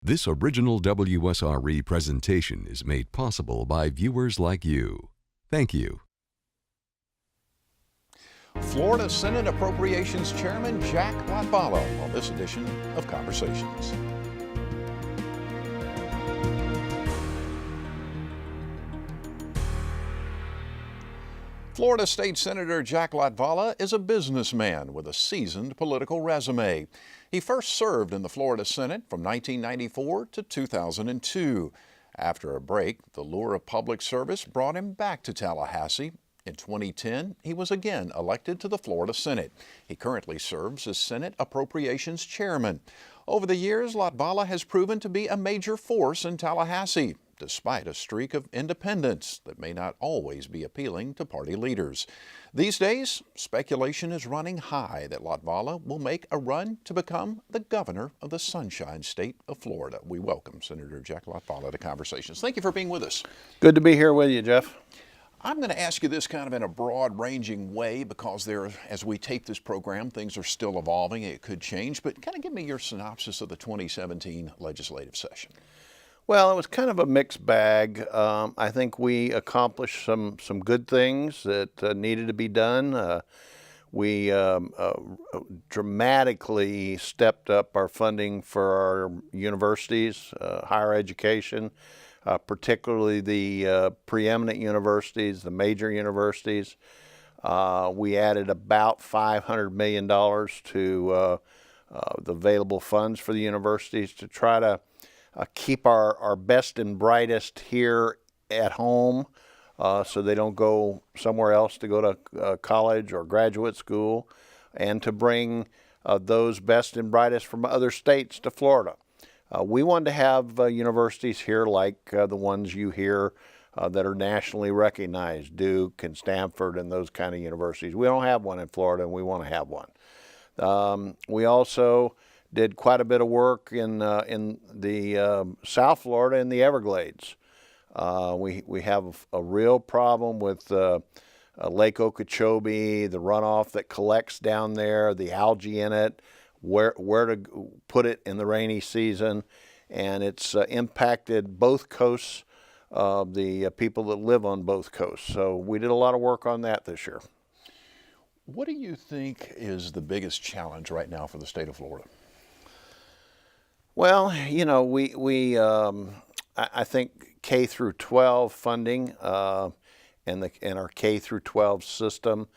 This original WSRE presentation is made possible by viewers like you. Thank you. Florida Senate Appropriations Chairman Jack Latvala on this edition of Conversations. Florida State Senator Jack Latvala is a businessman with a seasoned political resume. He first served in the Florida Senate from 1994 to 2002. After a break, the lure of public service brought him back to Tallahassee. In 2010, he was again elected to the Florida Senate. He currently serves as Senate Appropriations Chairman. Over the years, Latvala has proven to be a major force in Tallahassee, despite a streak of independence that may not always be appealing to party leaders. These days, speculation is running high that Latvala will make a run to become the governor of the Sunshine State of Florida. We welcome Senator Jack Latvala to Conversations. Thank you for being with us. Good to be here with you, Jeff. I'm going to ask you this kind of in a broad-ranging way because as we tape this program, things are still evolving. It could change, but kind of give me your synopsis of the 2017 legislative session. Well, it was kind of a mixed bag. I think we accomplished some good things that needed to be done. We dramatically stepped up our funding for our universities, higher education, particularly the preeminent universities, the major universities. We added about $500 million to the available funds for the universities to try to keep our best and brightest here at home so they don't go somewhere else to go to college or graduate school, and to bring those best and brightest from other states to Florida. We wanted to have universities here like the ones you hear that are nationally recognized, Duke and Stanford and those kind of universities. We don't have one in Florida, and we want to have one. We also did quite a bit of work in the South Florida in the Everglades. We have a real problem with Lake Okeechobee, the runoff that collects down there, the algae in it, where to put it in the rainy season, and it's impacted both coasts, the people that live on both coasts. So we did a lot of work on that this year. What do you think is the biggest challenge right now for the state of Florida? Well, you know, I think K through 12 funding and our K through 12 system,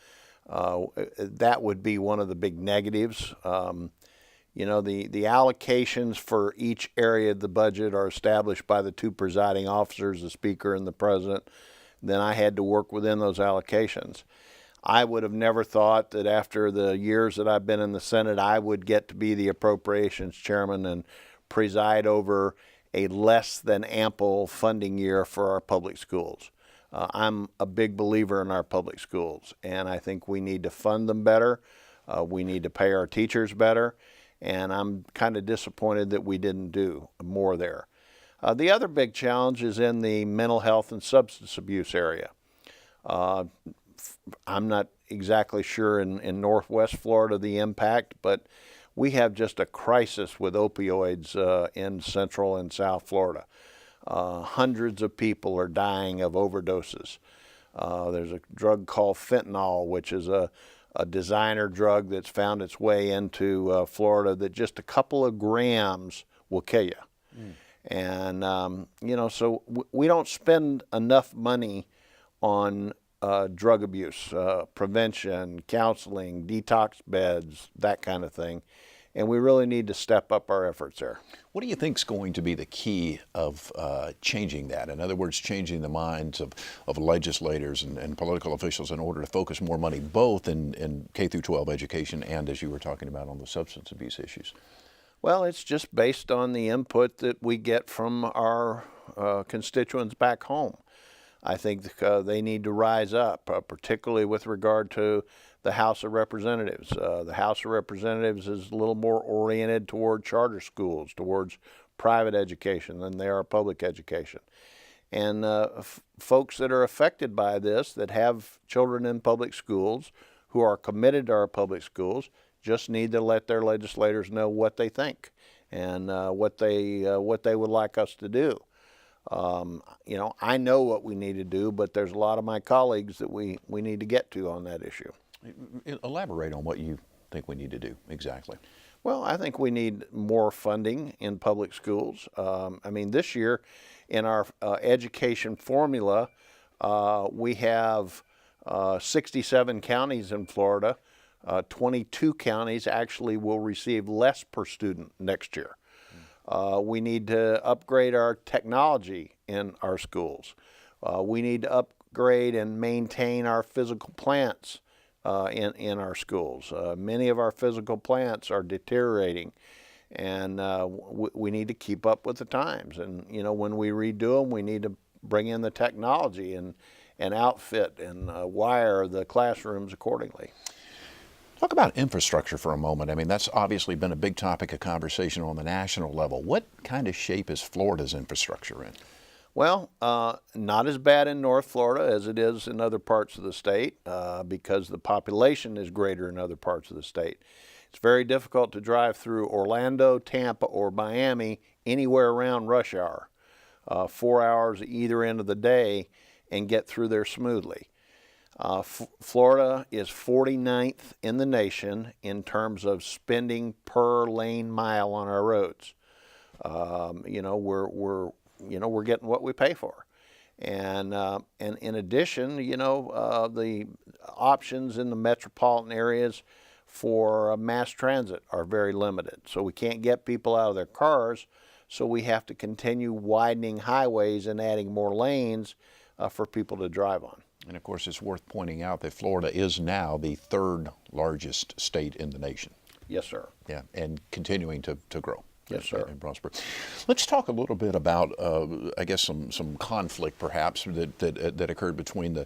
that would be one of the big negatives. You know, the allocations for each area of the budget are established by the two presiding officers, the Speaker and the President. Then I had to work within those allocations. I would have never thought that after the years that I've been in the Senate, I would get to be the Appropriations Chairman and preside over a less than ample funding year for our public schools. I'm a big believer in our public schools, and I think we need to fund them better. We need to pay our teachers better, and I'm kind of disappointed that we didn't do more there. The other big challenge is in the mental health and substance abuse area. I'm not exactly sure in Northwest Florida the impact, but we have just a crisis with opioids in Central and South Florida. Hundreds of people are dying of overdoses. There's a drug called fentanyl, which is a designer drug that's found its way into Florida that just a couple of grams will kill you. And, you know, so we don't spend enough money on drug abuse, prevention, counseling, detox beds, that kind of thing. And we really need to step up our efforts there. What do you think is going to be the key of changing that? In other words, changing the minds of legislators and political officials in order to focus more money both in K through 12 education and, as you were talking about, on the substance abuse issues? Well, it's just based on the input that we get from our constituents back home. I think they need to rise up, particularly with regard to the House of Representatives. The House of Representatives is a little more oriented toward charter schools, towards private education than they are public education. And folks that are affected by this, that have children in public schools, who are committed to our public schools, just need to let their legislators know what they think. and what they would like us to do. You know, I know what we need to do, but there's a lot of my colleagues that we need to get to on that issue. Elaborate on what you think we need to do exactly. Well, I think we need more funding in public schools. I mean, this year in our education formula, we have 67 counties in Florida. 22 counties actually will receive less per student next year. We need to upgrade our technology in our schools. We need to upgrade and maintain our physical plants in our schools. Many of our physical plants are deteriorating, and we need to keep up with the times. And you know, when we redo them, we need to bring in the technology and outfit and wire the classrooms accordingly. Talk about infrastructure for a moment. I mean, that's obviously been a big topic of conversation on the national level. What kind of shape is Florida's infrastructure in? Well, not as bad in North Florida as it is in other parts of the state because the population is greater in other parts of the state. It's very difficult to drive through Orlando, Tampa, or Miami anywhere around rush hour, 4 hours at either end of the day, and get through there smoothly. Florida is 49th in the nation in terms of spending per lane mile on our roads. You know, we're getting what we pay for, and in addition, you know, the options in the metropolitan areas for mass transit are very limited. So we can't get people out of their cars, so we have to continue widening highways and adding more lanes for people to drive on. And of course, it's worth pointing out that Florida is now the third largest state in the nation. Yes, sir. Yeah, and continuing to grow. Yes, sir. And prosper. Let's talk a little bit about, I guess, some conflict perhaps that occurred between the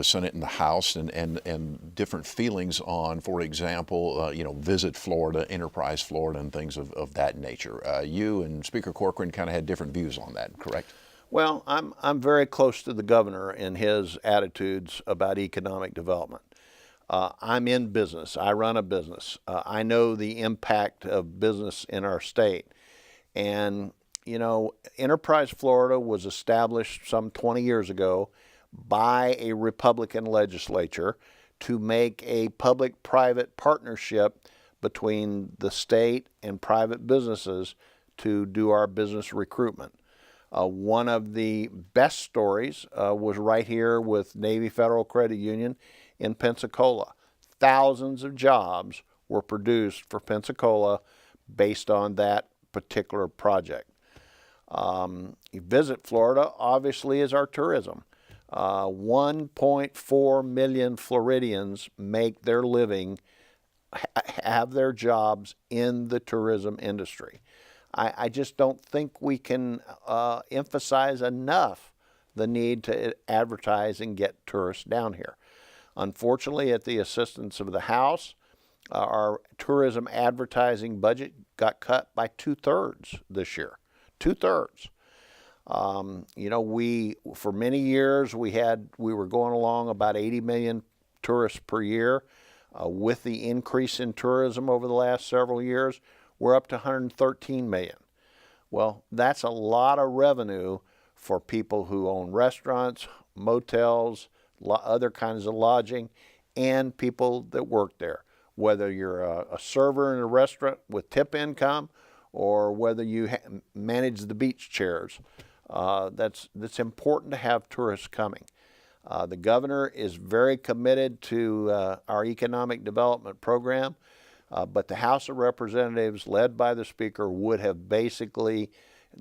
Senate and the House, and different feelings on, for example, you know, Visit Florida, Enterprise Florida, and things of that nature. You and Speaker Corcoran kind of had different views on that, correct? Well, I'm very close to the governor in his attitudes about economic development. I'm in business. I run a business. I know the impact of business in our state. And, you know, Enterprise Florida was established some 20 years ago by a Republican legislature to make a public-private partnership between the state and private businesses to do our business recruitment. One of the best stories was right here with Navy Federal Credit Union in Pensacola. Thousands of jobs were produced for Pensacola based on that particular project. Visit Florida obviously is our tourism. 1.4 million Floridians make their living, have their jobs in the tourism industry. I just don't think we can emphasize enough the need to advertise and get tourists down here. Unfortunately, at the assistance of the House, our tourism advertising budget got cut by 2/3 this year. 2/3. You know, for many years we were going along about 80 million tourists per year. With the increase in tourism over the last several years, we're up to 113 million. Well, that's a lot of revenue for people who own restaurants, motels, other kinds of lodging, and people that work there. Whether you're a server in a restaurant with tip income, or whether you manage the beach chairs, that's important to have tourists coming. The governor is very committed to our economic development program. But the House of Representatives, led by the Speaker, would have they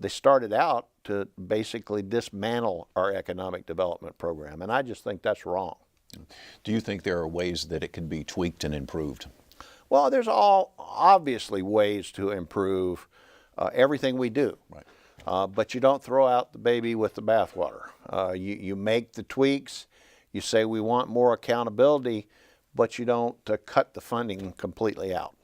started out to basically dismantle our economic development program, and I just think that's wrong. Do you think there are ways that it can be tweaked and improved? Well, there's obviously ways to improve everything we do. Right. But you don't throw out the baby with the bathwater. You make the tweaks, you say we want more accountability, but you don't cut the funding completely out.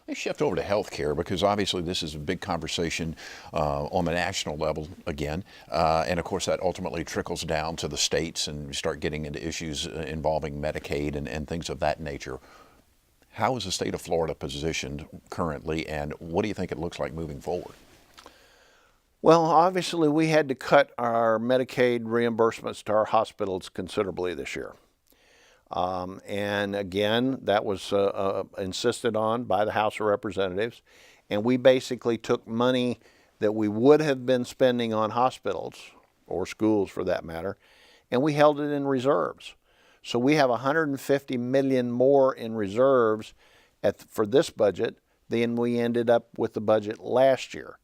Let's shift over to health care, because obviously this is a big conversation on the national level again. And of course that ultimately trickles down to the states, and we start getting into issues involving Medicaid and things of that nature. How is the state of Florida positioned currently, and what do you think it looks like moving forward? Well, obviously we had to cut our Medicaid reimbursements to our hospitals considerably this year. And again, that was insisted on by the House of Representatives. And we basically took money that we would have been spending on hospitals, or schools for that matter, and we held it in reserves. So we have $150 million more in reserves for this budget than we ended up with the budget last year.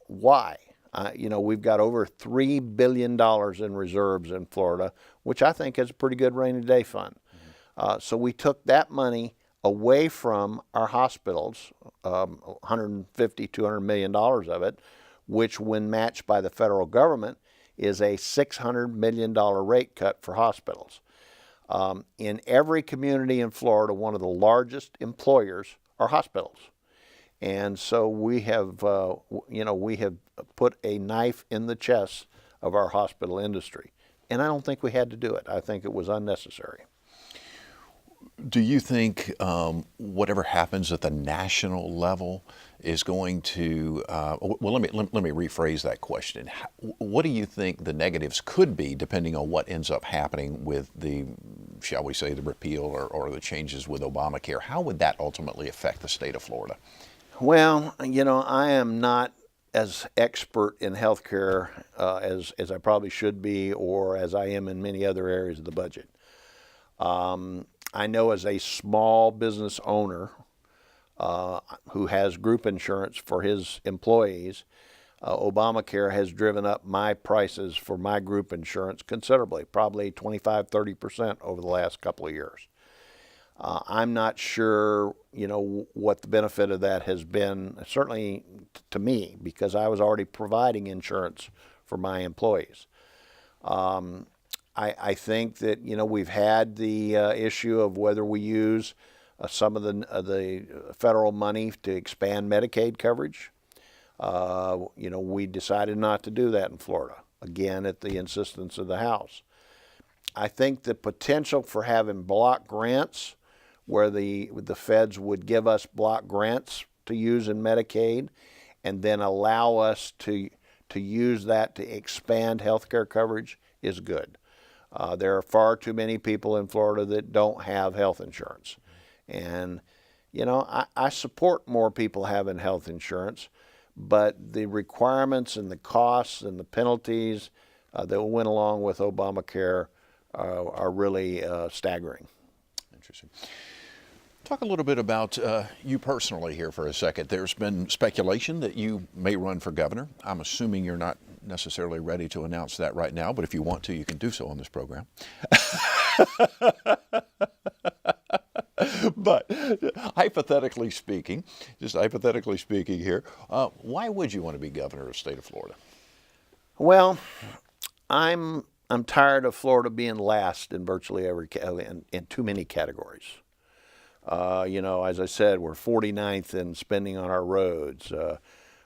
Why? We've got over $3 billion in reserves in Florida, which I think is a pretty good rainy day fund. So we took that money away from our hospitals, $150, $200 million of it, which when matched by the federal government is a $600 million rate cut for hospitals. In every community in Florida, one of the largest employers are hospitals. And so we have put a knife in the chest of our hospital industry. And I don't think we had to do it. I think it was unnecessary. Do you think whatever happens at the national level is going to, well, let me rephrase that question. What do you think the negatives could be depending on what ends up happening with the, shall we say, the repeal or the changes with Obamacare? How would that ultimately affect the state of Florida? Well, I am not as expert in healthcare as I probably should be, or as I am in many other areas of the budget. I know as a small business owner who has group insurance for his employees, Obamacare has driven up my prices for my group insurance considerably, probably 25-30% over the last couple of years. I'm not sure, what the benefit of that has been, certainly to me, because I was already providing insurance for my employees. I think that, we've had the issue of whether we use some of the federal money to expand Medicaid coverage. We decided not to do that in Florida, again, at the insistence of the House. I think the potential for having block grants, where the feds would give us block grants to use in Medicaid and then allow us to use that to expand health care coverage, is good. There are far too many people in Florida that don't have health insurance. And, I support more people having health insurance, but the requirements and the costs and the penalties that went along with Obamacare are really staggering. Interesting. Talk a little bit about you personally here for a second. There's been speculation that you may run for governor. I'm assuming you're not necessarily ready to announce that right now, but if you want to, you can do so on this program. But hypothetically speaking, here, why would you want to be governor of the state of Florida? Well, I'm tired of Florida being last in virtually every in too many categories. As I said, we're 49th in spending on our roads.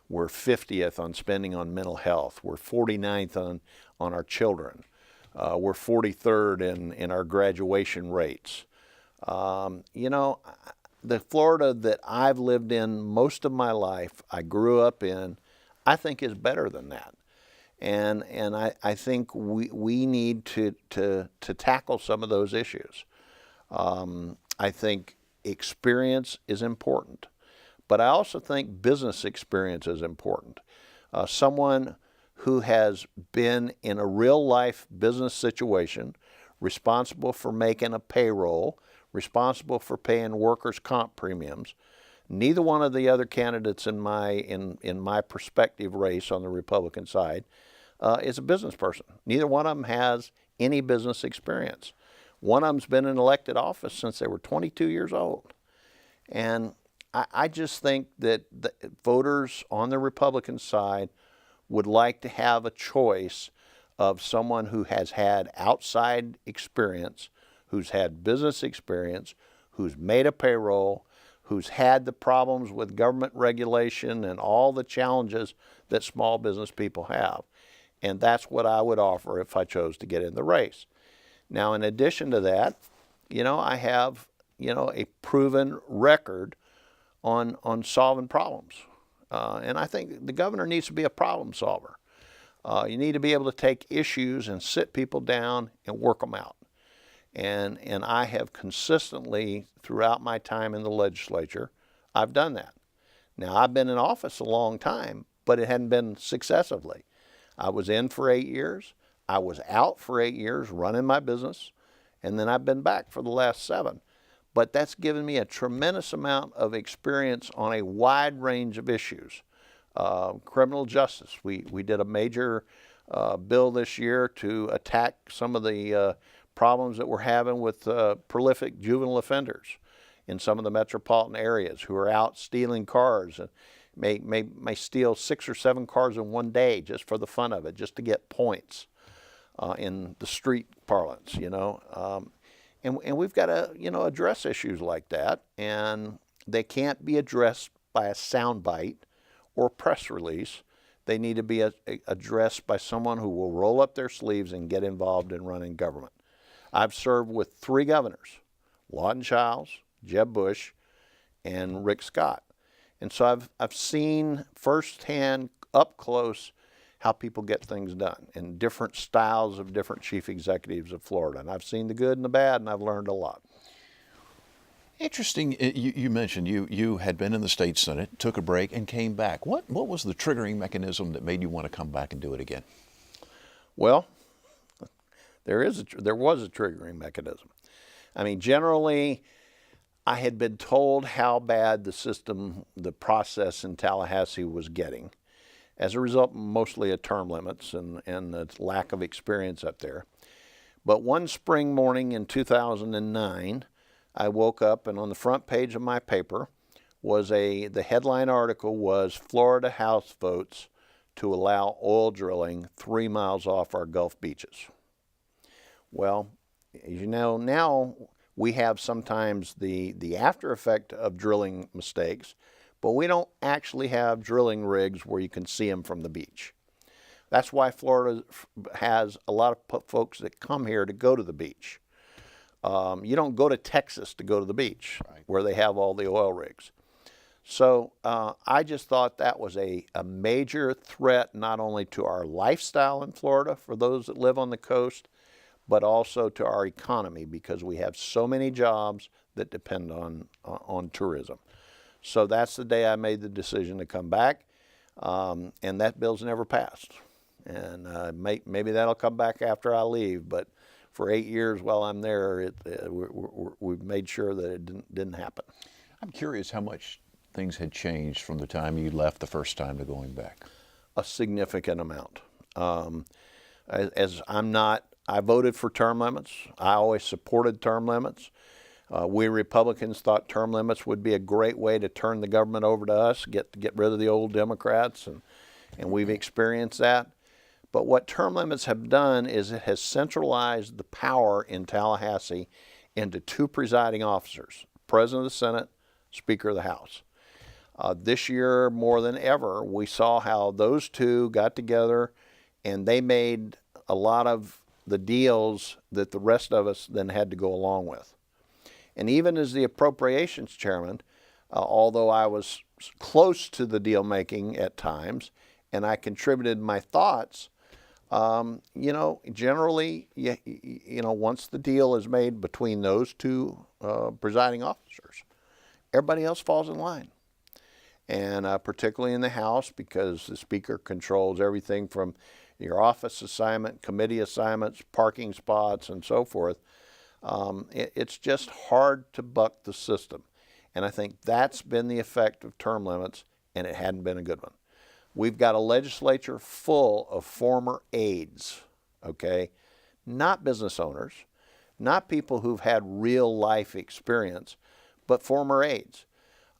We're 50th on spending on mental health. We're 49th on our children. We're 43rd in our graduation rates. The Florida that I've lived in most of my life, I grew up in, I think is better than that. And I think we need to tackle some of those issues. I think experience is important, but I also think business experience is important. Someone who has been in a real life business situation, responsible for making a payroll, responsible for paying workers' comp premiums. Neither one of the other candidates in my prospective race on the Republican side is a business person. Neither one of them has any business experience. One of them's been in elected office since they were 22 years old. And I just think that the voters on the Republican side would like to have a choice of someone who has had outside experience, who's had business experience, who's made a payroll, who's had the problems with government regulation and all the challenges that small business people have. And that's what I would offer if I chose to get in the race. Now, in addition to that, I have, a proven record on solving problems. And I think the governor needs to be a problem solver. You need to be able to take issues and sit people down and work them out. And I have consistently, throughout my time in the legislature, I've done that. Now, I've been in office a long time, but it hadn't been successively. I was in for 8 years. I was out for 8 years running my business, and then I've been back for the last 7. But that's given me a tremendous amount of experience on a wide range of issues. Criminal justice. We did a major bill this year to attack some of the problems that we're having with prolific juvenile offenders in some of the metropolitan areas who are out stealing cars and may steal 6 or 7 cars in one day just for the fun of it, just to get points in the street parlance, And we've got to, address issues like that, and they can't be addressed by a soundbite or press release. They need to be addressed by someone who will roll up their sleeves and get involved in running government. I've served with 3 governors, Lawton Chiles, Jeb Bush, and Rick Scott. And so I've seen firsthand, up close, how people get things done in different styles of different chief executives of Florida. And I've seen the good and the bad, and I've learned a lot. Interesting. You mentioned you had been in the state Senate, took a break, and came back. What was the triggering mechanism that made you want to come back and do it again? Well, there was a triggering mechanism. I mean, generally, I had been told how bad the process in Tallahassee was getting, as a result mostly of term limits and the lack of experience up there. But one spring morning in 2009, I woke up, and on the front page of my paper the headline article was "Florida House votes to allow oil drilling 3 miles off our Gulf beaches." Well, as you know, now we have sometimes the after effect of drilling mistakes, but we don't actually have drilling rigs where you can see them from the beach. That's why Florida has a lot of folks that come here to go to the beach. You don't go to Texas to go to the beach, right, where they have all the oil rigs. So I just thought that was a major threat, not only to our lifestyle in Florida for those that live on the coast, but also to our economy, because we have so many jobs that depend on tourism. So that's the day I made the decision to come back, and that bill's never passed. And maybe that'll come back after I leave, but for 8 years while I'm there, we've made sure that it didn't happen. I'm curious how much things had changed from the time you left the first time to going back. A significant amount. I voted for term limits. I always supported term limits. We Republicans thought term limits would be a great way to turn the government over to us, get rid of the old Democrats, and we've experienced that. But what term limits have done is it has centralized the power in Tallahassee into 2 presiding officers, President of the Senate, Speaker of the House. This year, more than ever, we saw how those 2 got together and they made a lot of the deals that the rest of us then had to go along with. And even as the appropriations chairman, although I was close to the deal making at times and I contributed my thoughts, generally, once the deal is made between those 2 presiding officers, everybody else falls in line. And particularly in the House, because the Speaker controls everything from your office assignment, committee assignments, parking spots, and so forth. It's just hard to buck the system. And I think that's been the effect of term limits, and it hadn't been a good one. We've got a legislature full of former aides, okay? Not business owners, not people who've had real life experience, but former aides.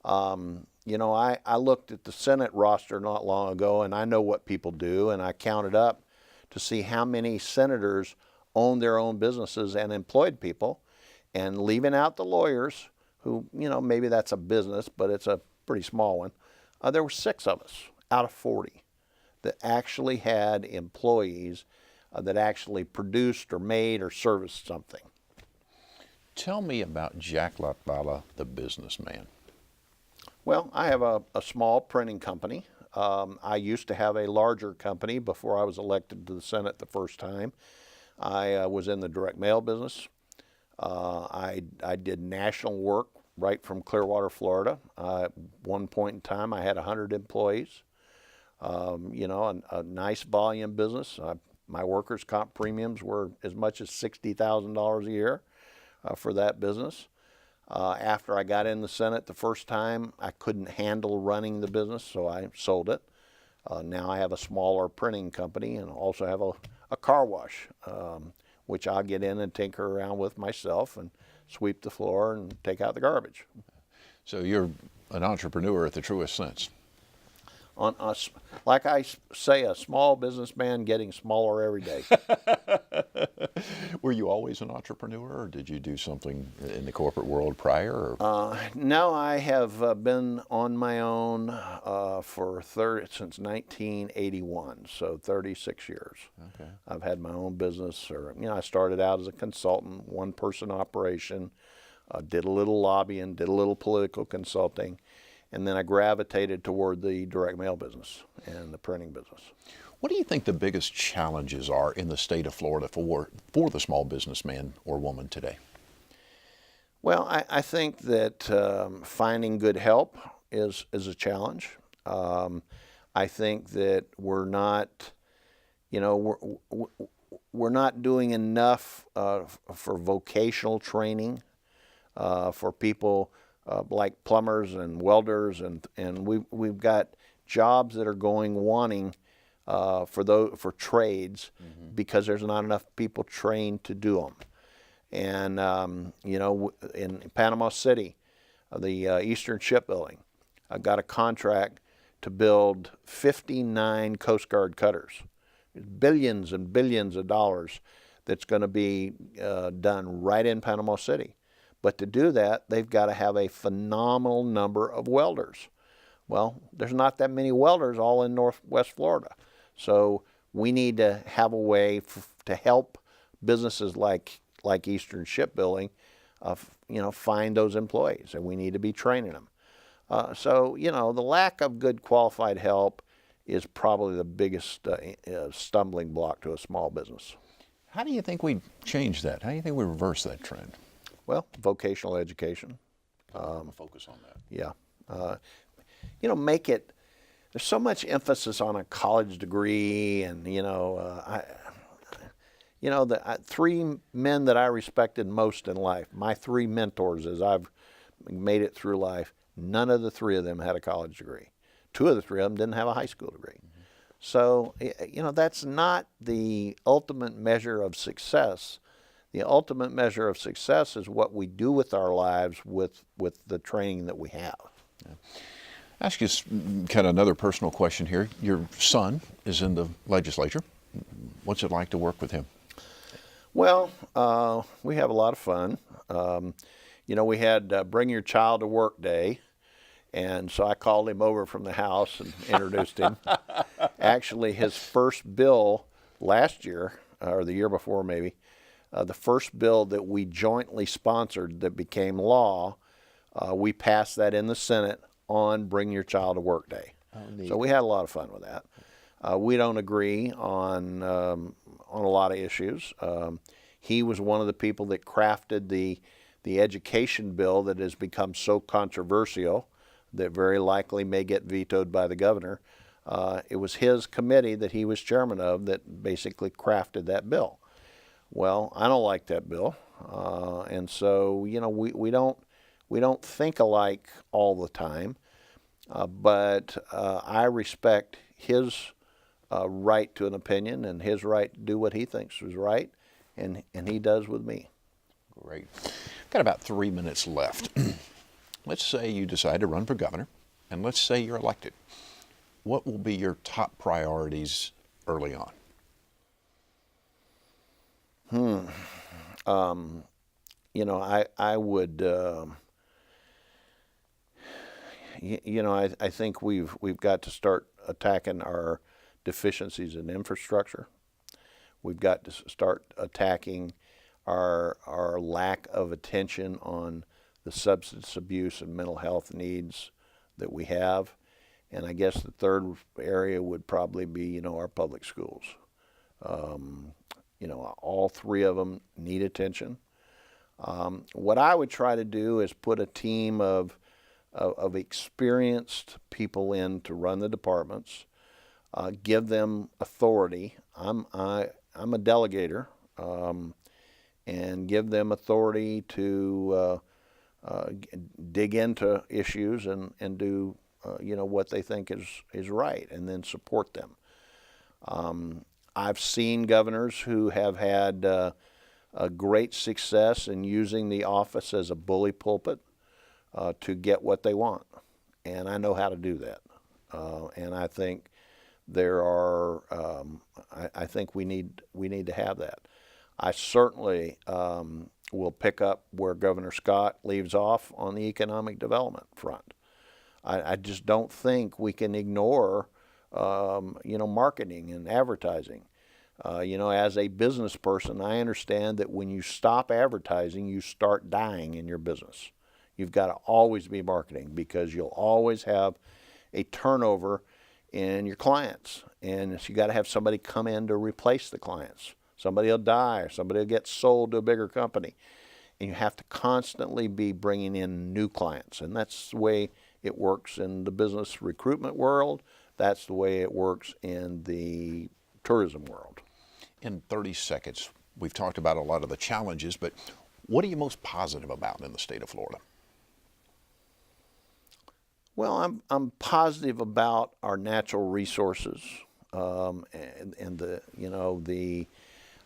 I looked at the Senate roster not long ago, and I know what people do, and I counted up to see how many senators own their own businesses and employed people, and leaving out the lawyers, who, maybe that's a business, but it's a pretty small one. There were 6 of us out of 40 that actually had employees that actually produced or made or serviced something. Tell me about Jack Latvala, the businessman. Well, I have a small printing company. I used to have a larger company before I was elected to the Senate the first time. I was in the direct mail business. I did national work right from Clearwater, Florida. At one point in time, I had 100 employees. You know, a nice volume business. My workers' comp premiums were as much as $60,000 a year for that business. After I got in the Senate the first time, I couldn't handle running the business, so I sold it. Now I have a smaller printing company and also have a car wash, which I'll get in and tinker around with myself and sweep the floor and take out the garbage. So you're an entrepreneur at the truest sense. On us, like I say, a small businessman getting smaller every day. Were you always an entrepreneur, or did you do something in the corporate world prior? No, I have been on my own since 1981, so 36 years. Okay. I've had my own business, I started out as a consultant, one-person operation, did a little lobbying, did a little political consulting, and then I gravitated toward the direct mail business and the printing business. What do you think the biggest challenges are in the state of Florida for the small businessman or woman today? Well, I think that finding good help is a challenge. I think that we're not doing enough for vocational training for people like plumbers and welders, and we've got jobs that are wanting for trades because there's not enough people trained to do them. And in Panama City, the Eastern Shipbuilding, I got a contract to build 59 Coast Guard cutters. Billions and billions of dollars that's going to be done right in Panama City. But to do that, they've got to have a phenomenal number of welders. Well, there's not that many welders all in Northwest Florida. So we need to have a way to help businesses like Eastern Shipbuilding, find those employees, and we need to be training them. So the lack of good qualified help is probably the biggest stumbling block to a small business. How do you think we change that? How do you think we reverse that trend? Well, vocational education. Focus on that. Yeah. Make it, there's so much emphasis on a college degree, and, the three men that I respected most in life, my three mentors as I've made it through life, none of the three of them had a college degree. Two of the three of them didn't have a high school degree. So, that's not the ultimate measure of success. The ultimate measure of success is what we do with our lives with the training that we have. Yeah. Ask you kind of another personal question here. Your son is in the legislature. What's it like to work with him? Well, we have a lot of fun. We had Bring Your Child to Work Day, and so I called him over from the house and introduced him. Actually, his first bill last year, or the year before maybe, the first bill that we jointly sponsored that became law, we passed that in the Senate on Bring Your Child to Work Day. Oh, so we had a lot of fun with that. We don't agree on a lot of issues. He was one of the people that crafted the education bill that has become so controversial that very likely may get vetoed by the governor. It was his committee that he was chairman of that basically crafted that bill. Well, I don't like that bill, and so we don't think alike all the time, but I respect his right to an opinion and his right to do what he thinks is right, and he does with me. Great. Got about 3 minutes left. Let's say you decide to run for governor, and let's say you're elected. What will be your top priorities early on? I would, I think we've got to start attacking our deficiencies in infrastructure. We've got to start attacking our lack of attention on the substance abuse and mental health needs that we have. And I guess the third area would probably be, our public schools. All three of them need attention. What I would try to do is put a team of experienced people in to run the departments, give them authority. I'm a delegator, and give them authority to dig into issues and do what they think is right, and then support them. I've seen governors who have had a great success in using the office as a bully pulpit to get what they want, and I know how to do that. And I think there are. I think we need to have that. I certainly will pick up where Governor Scott leaves off on the economic development front. I just don't think we can ignore, marketing and advertising. As a business person, I understand that when you stop advertising, you start dying in your business. You've got to always be marketing, because you'll always have a turnover in your clients. And so you got to have somebody come in to replace the clients. Somebody will die, or somebody will get sold to a bigger company. And you have to constantly be bringing in new clients. And that's the way it works in the business recruitment world. That's the way it works in the tourism world. In 30 seconds, we've talked about a lot of the challenges, but what are you most positive about in the state of Florida? Well, I'm positive about our natural resources,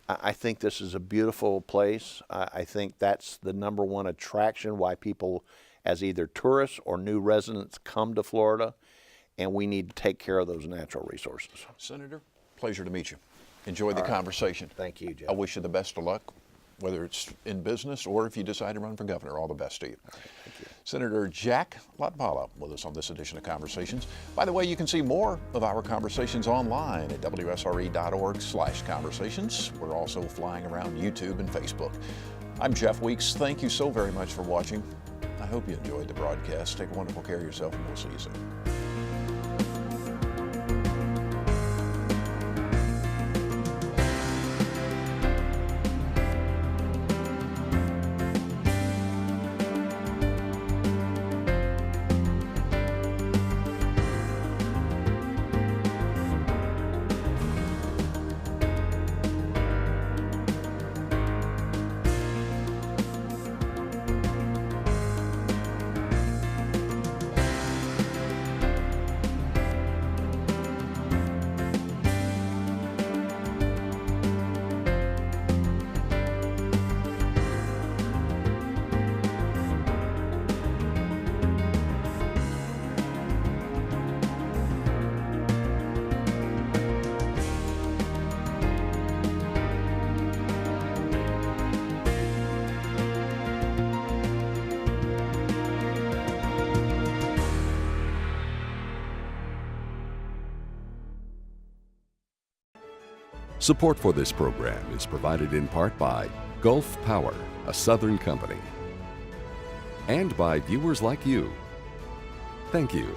I think this is a beautiful place. I think that's the number one attraction why people, as either tourists or new residents, come to Florida, and we need to take care of those natural resources. Senator, pleasure to meet you. Enjoyed the conversation. Thank you, Jeff. I wish you the best of luck, whether it's in business or if you decide to run for governor. All the best to you. All right, thank you. Senator Jack Latvala with us on this edition of Conversations. By the way, you can see more of our conversations online at wsre.org/conversations. We're also flying around YouTube and Facebook. I'm Jeff Weeks. Thank you so very much for watching. I hope you enjoyed the broadcast. Take wonderful care of yourself, and we'll see you soon. Support for this program is provided in part by Gulf Power, a Southern company, and by viewers like you. Thank you.